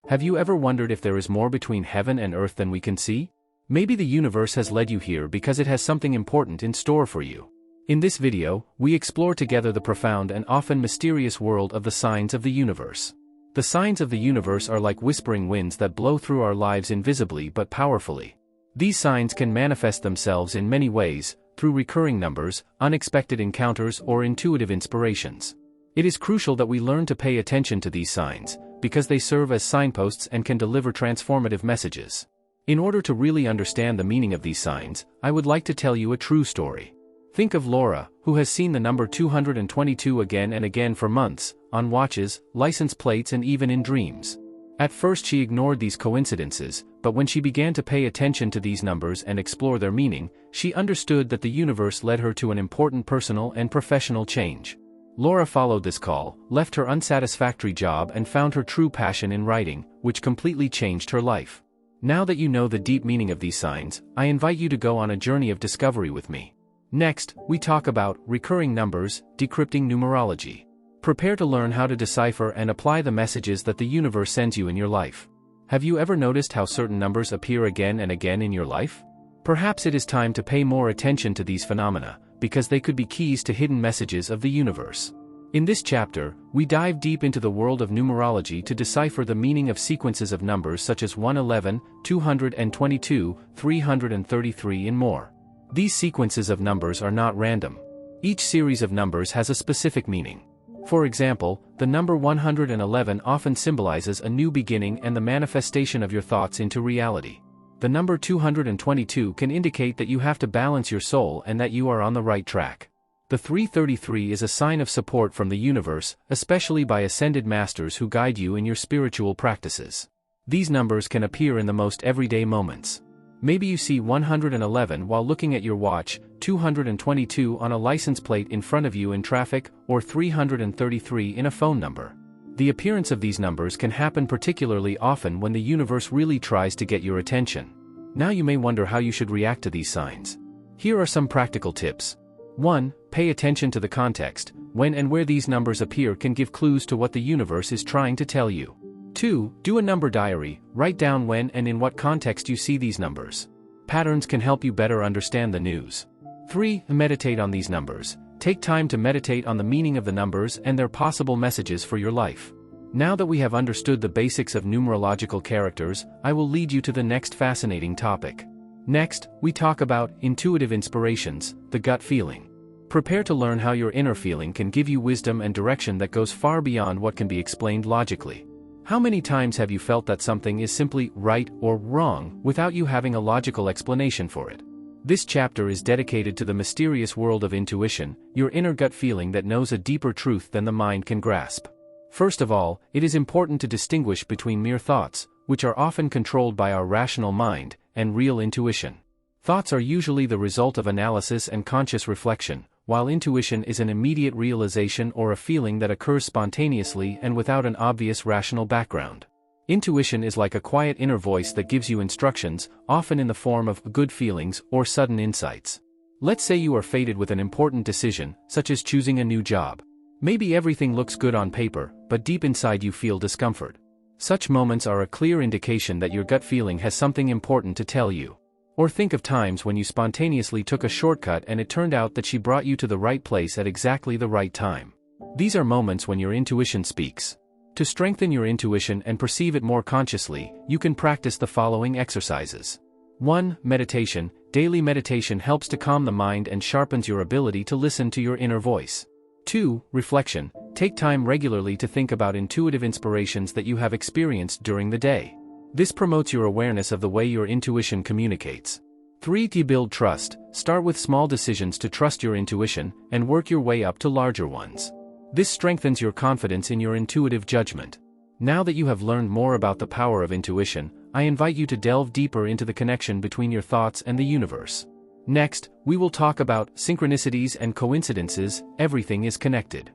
Have you ever wondered if there is more between heaven and earth than we can see? Maybe the universe has led you here because it has something important in store for you. In this video, we explore together the profound and often mysterious world of the signs of the universe. The signs of the universe are like whispering winds that blow through our lives invisibly but powerfully. These signs can manifest themselves in many ways, through recurring numbers, unexpected encounters, or intuitive inspirations. It is crucial that we learn to pay attention to these signs, because they serve as signposts and can deliver transformative messages. In order to really understand the meaning of these signs, I would like to tell you a true story. Think of Laura, who has seen the number 222 again and again for months, on watches, license plates, and even in dreams. At first she ignored these coincidences, but when she began to pay attention to these numbers and explore their meaning, she understood that the universe led her to an important personal and professional change. Laura followed this call, left her unsatisfactory job, and found her true passion in writing, which completely changed her life. Now that you know the deep meaning of these signs, I invite you to go on a journey of discovery with me. Next, we talk about recurring numbers, decrypting numerology. Prepare to learn how to decipher and apply the messages that the universe sends you in your life. Have you ever noticed how certain numbers appear again and again in your life? Perhaps it is time to pay more attention to these phenomena, because they could be keys to hidden messages of the universe. In this chapter, we dive deep into the world of numerology to decipher the meaning of sequences of numbers such as 111, 222, 333, and more. These sequences of numbers are not random. Each series of numbers has a specific meaning. For example, the number 111 often symbolizes a new beginning and the manifestation of your thoughts into reality. The number 222 can indicate that you have to balance your soul and that you are on the right track. The 333 is a sign of support from the universe, especially by ascended masters who guide you in your spiritual practices. These numbers can appear in the most everyday moments. Maybe you see 111 while looking at your watch, 222 on a license plate in front of you in traffic, or 333 in a phone number. The appearance of these numbers can happen particularly often when the universe really tries to get your attention. Now you may wonder how you should react to these signs. Here are some practical tips. 1. Pay attention to the context. When and where these numbers appear can give clues to what the universe is trying to tell you. 2. Do a number diary. Write down when and in what context you see these numbers. Patterns can help you better understand the news. 3. Meditate on these numbers. Take time to meditate on the meaning of the numbers and their possible messages for your life. Now that we have understood the basics of numerological characters, I will lead you to the next fascinating topic. Next, we talk about intuitive inspirations, the gut feeling. Prepare to learn how your inner feeling can give you wisdom and direction that goes far beyond what can be explained logically. How many times have you felt that something is simply right or wrong without you having a logical explanation for it? This chapter is dedicated to the mysterious world of intuition, your inner gut feeling that knows a deeper truth than the mind can grasp. First of all, it is important to distinguish between mere thoughts, which are often controlled by our rational mind, and real intuition. Thoughts are usually the result of analysis and conscious reflection, while intuition is an immediate realization or a feeling that occurs spontaneously and without an obvious rational background. Intuition is like a quiet inner voice that gives you instructions, often in the form of good feelings or sudden insights. Let's say you are fated with an important decision, such as choosing a new job. Maybe everything looks good on paper, but deep inside you feel discomfort. Such moments are a clear indication that your gut feeling has something important to tell you. Or think of times when you spontaneously took a shortcut and it turned out that she brought you to the right place at exactly the right time. These are moments when your intuition speaks. To strengthen your intuition and perceive it more consciously, you can practice the following exercises. 1. Meditation. Daily meditation helps to calm the mind and sharpens your ability to listen to your inner voice. 2. Reflection. Take time regularly to think about intuitive inspirations that you have experienced during the day. This promotes your awareness of the way your intuition communicates. 3. To build trust. Start with small decisions to trust your intuition, and work your way up to larger ones. This strengthens your confidence in your intuitive judgment. Now that you have learned more about the power of intuition, I invite you to delve deeper into the connection between your thoughts and the universe. Next, we will talk about synchronicities and coincidences. Everything is connected.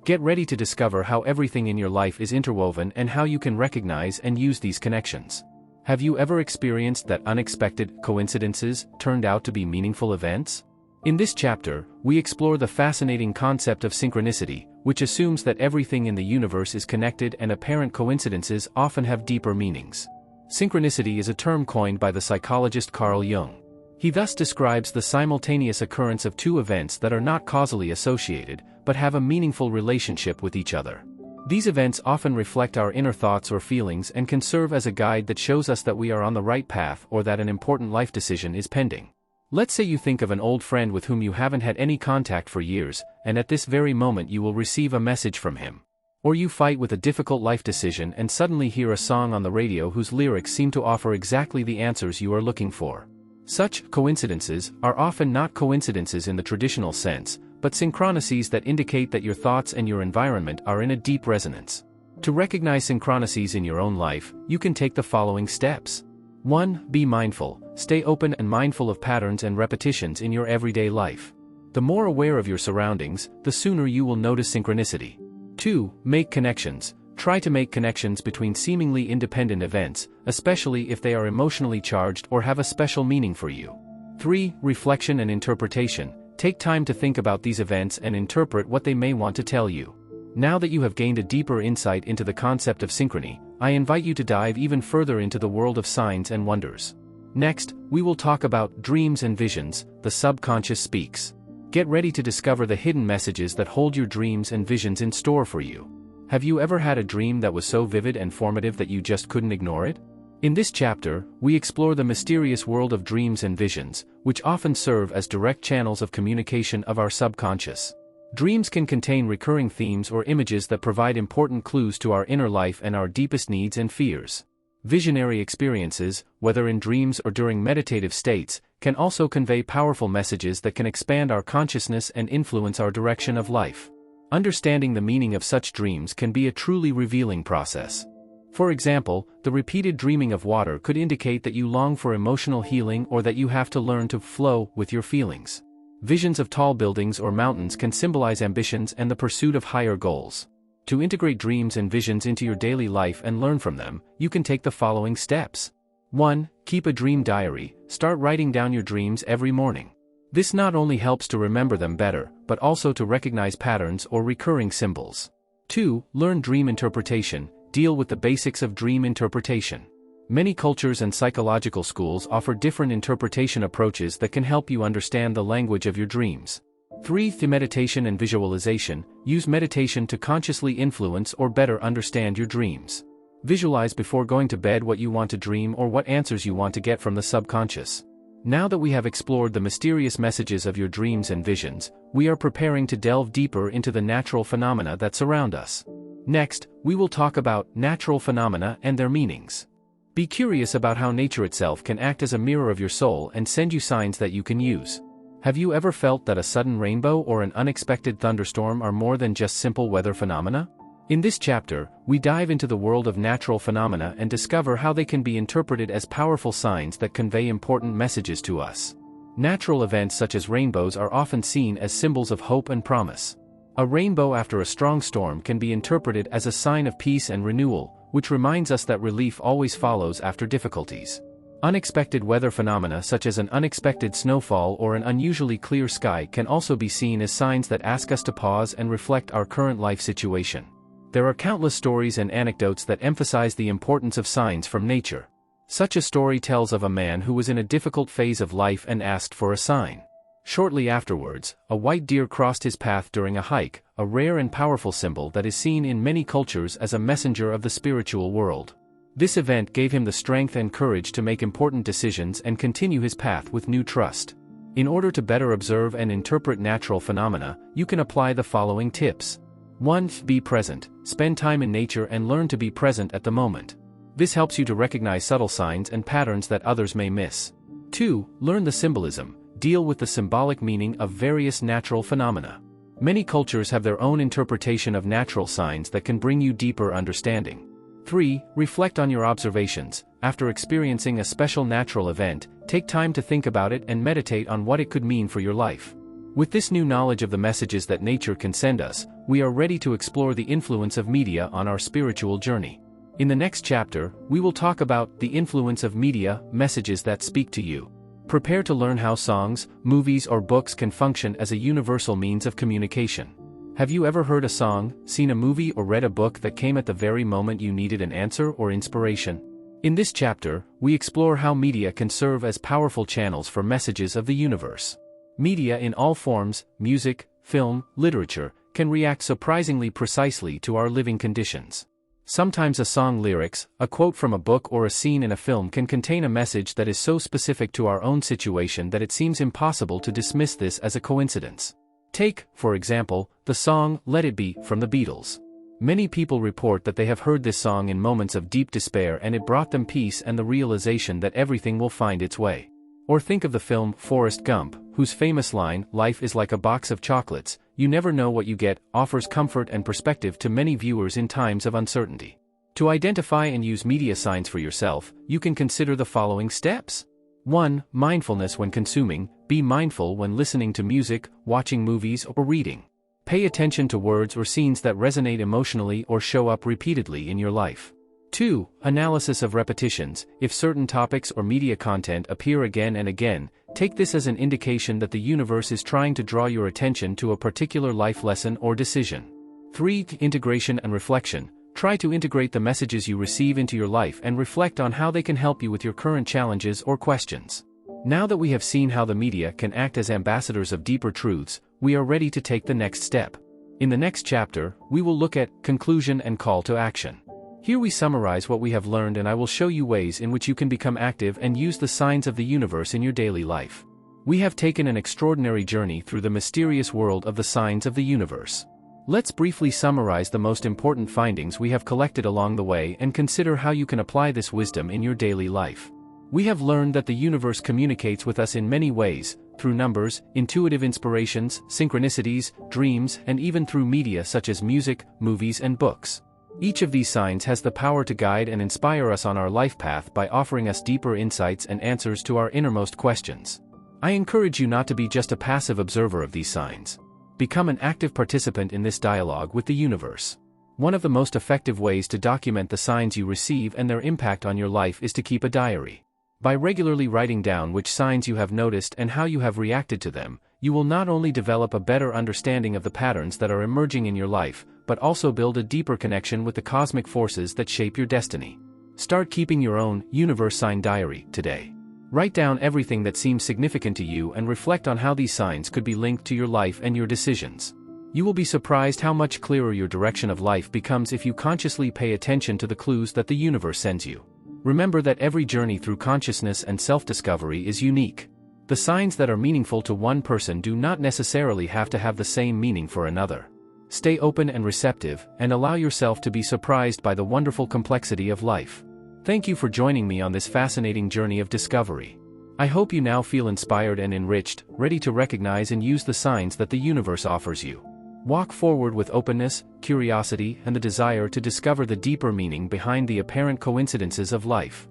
Get ready to discover how everything in your life is interwoven and how you can recognize and use these connections. Have you ever experienced that unexpected coincidences turned out to be meaningful events? In this chapter, we explore the fascinating concept of synchronicity, which assumes that everything in the universe is connected and apparent coincidences often have deeper meanings. Synchronicity is a term coined by the psychologist Carl Jung. He thus describes the simultaneous occurrence of two events that are not causally associated, but have a meaningful relationship with each other. These events often reflect our inner thoughts or feelings and can serve as a guide that shows us that we are on the right path or that an important life decision is pending. Let's say you think of an old friend with whom you haven't had any contact for years, and at this very moment you will receive a message from him. Or you fight with a difficult life decision and suddenly hear a song on the radio whose lyrics seem to offer exactly the answers you are looking for. Such coincidences are often not coincidences in the traditional sense, but synchronicities that indicate that your thoughts and your environment are in a deep resonance. To recognize synchronicities in your own life, you can take the following steps. 1. Be mindful. Stay open and mindful of patterns and repetitions in your everyday life. The more aware of your surroundings, the sooner you will notice synchronicity. 2. Make connections. Try to make connections between seemingly independent events, especially if they are emotionally charged or have a special meaning for you. 3. Reflection and interpretation. Take time to think about these events and interpret what they may want to tell you. Now that you have gained a deeper insight into the concept of synchrony, I invite you to dive even further into the world of signs and wonders. Next, we will talk about dreams and visions. The subconscious speaks. Get ready to discover the hidden messages that hold your dreams and visions in store for you. Have you ever had a dream that was so vivid and formative that you just couldn't ignore it? In this chapter, we explore the mysterious world of dreams and visions, which often serve as direct channels of communication of our subconscious. Dreams can contain recurring themes or images that provide important clues to our inner life and our deepest needs and fears. Visionary experiences, whether in dreams or during meditative states, can also convey powerful messages that can expand our consciousness and influence our direction of life. Understanding the meaning of such dreams can be a truly revealing process. For example, the repeated dreaming of water could indicate that you long for emotional healing or that you have to learn to flow with your feelings. Visions of tall buildings or mountains can symbolize ambitions and the pursuit of higher goals. To integrate dreams and visions into your daily life and learn from them, you can take the following steps. 1. Keep a dream diary. Start writing down your dreams every morning. This not only helps to remember them better, but also to recognize patterns or recurring symbols. 2. Learn dream interpretation. Deal with the basics of dream interpretation. Many cultures and psychological schools offer different interpretation approaches that can help you understand the language of your dreams. 3. Meditation and visualization. Use meditation to consciously influence or better understand your dreams. Visualize before going to bed what you want to dream or what answers you want to get from the subconscious. Now that we have explored the mysterious messages of your dreams and visions, we are preparing to delve deeper into the natural phenomena that surround us. Next, we will talk about natural phenomena and their meanings. Be curious about how nature itself can act as a mirror of your soul and send you signs that you can use. Have you ever felt that a sudden rainbow or an unexpected thunderstorm are more than just simple weather phenomena? In this chapter, we dive into the world of natural phenomena and discover how they can be interpreted as powerful signs that convey important messages to us. Natural events such as rainbows are often seen as symbols of hope and promise. A rainbow after a strong storm can be interpreted as a sign of peace and renewal, which reminds us that relief always follows after difficulties. Unexpected weather phenomena such as an unexpected snowfall or an unusually clear sky can also be seen as signs that ask us to pause and reflect our current life situation. There are countless stories and anecdotes that emphasize the importance of signs from nature. Such a story tells of a man who was in a difficult phase of life and asked for a sign. Shortly afterwards, a white deer crossed his path during a hike, a rare and powerful symbol that is seen in many cultures as a messenger of the spiritual world. This event gave him the strength and courage to make important decisions and continue his path with new trust. In order to better observe and interpret natural phenomena, you can apply the following tips. 1. Be present. Spend time in nature and learn to be present at the moment. This helps you to recognize subtle signs and patterns that others may miss. 2. Learn the symbolism. Deal with the symbolic meaning of various natural phenomena. Many cultures have their own interpretation of natural signs that can bring you deeper understanding. 3. Reflect on your observations. After experiencing a special natural event, take time to think about it and meditate on what it could mean for your life. With this new knowledge of the messages that nature can send us, we are ready to explore the influence of media on our spiritual journey. In the next chapter, we will talk about the influence of media, messages that speak to you. Prepare to learn how songs, movies or books can function as a universal means of communication. Have you ever heard a song, seen a movie or read a book that came at the very moment you needed an answer or inspiration? In this chapter, we explore how media can serve as powerful channels for messages of the universe. Media in all forms, music, film, literature, can react surprisingly precisely to our living conditions. Sometimes a song lyrics, a quote from a book or a scene in a film can contain a message that is so specific to our own situation that it seems impossible to dismiss this as a coincidence. Take, for example, the song "Let It Be" from the Beatles. Many people report that they have heard this song in moments of deep despair and it brought them peace and the realization that everything will find its way. Or think of the film Forrest Gump, whose famous line, "Life is like a box of chocolates, you never know what you get," offers comfort and perspective to many viewers in times of uncertainty. To identify and use media signs for yourself, you can consider the following steps. 1. Mindfulness when consuming. Be mindful when listening to music, watching movies, or reading. Pay attention to words or scenes that resonate emotionally or show up repeatedly in your life. 2. Analysis of repetitions. If certain topics or media content appear again and again, take this as an indication that the universe is trying to draw your attention to a particular life lesson or decision. 3. Integration and reflection. Try to integrate the messages you receive into your life and reflect on how they can help you with your current challenges or questions. Now that we have seen how the media can act as ambassadors of deeper truths, we are ready to take the next step. In the next chapter, we will look at conclusion and call to action. Here we summarize what we have learned, and I will show you ways in which you can become active and use the signs of the universe in your daily life. We have taken an extraordinary journey through the mysterious world of the signs of the universe. Let's briefly summarize the most important findings we have collected along the way and consider how you can apply this wisdom in your daily life. We have learned that the universe communicates with us in many ways, through numbers, intuitive inspirations, synchronicities, dreams, and even through media such as music, movies, and books. Each of these signs has the power to guide and inspire us on our life path by offering us deeper insights and answers to our innermost questions. I encourage you not to be just a passive observer of these signs. Become an active participant in this dialogue with the universe. One of the most effective ways to document the signs you receive and their impact on your life is to keep a diary. By regularly writing down which signs you have noticed and how you have reacted to them, you will not only develop a better understanding of the patterns that are emerging in your life, but also build a deeper connection with the cosmic forces that shape your destiny. Start keeping your own universe sign diary today. Write down everything that seems significant to you and reflect on how these signs could be linked to your life and your decisions. You will be surprised how much clearer your direction of life becomes if you consciously pay attention to the clues that the universe sends you. Remember that every journey through consciousness and self-discovery is unique. The signs that are meaningful to one person do not necessarily have to have the same meaning for another. Stay open and receptive, and allow yourself to be surprised by the wonderful complexity of life. Thank you for joining me on this fascinating journey of discovery. I hope you now feel inspired and enriched, ready to recognize and use the signs that the universe offers you. Walk forward with openness, curiosity, and the desire to discover the deeper meaning behind the apparent coincidences of life.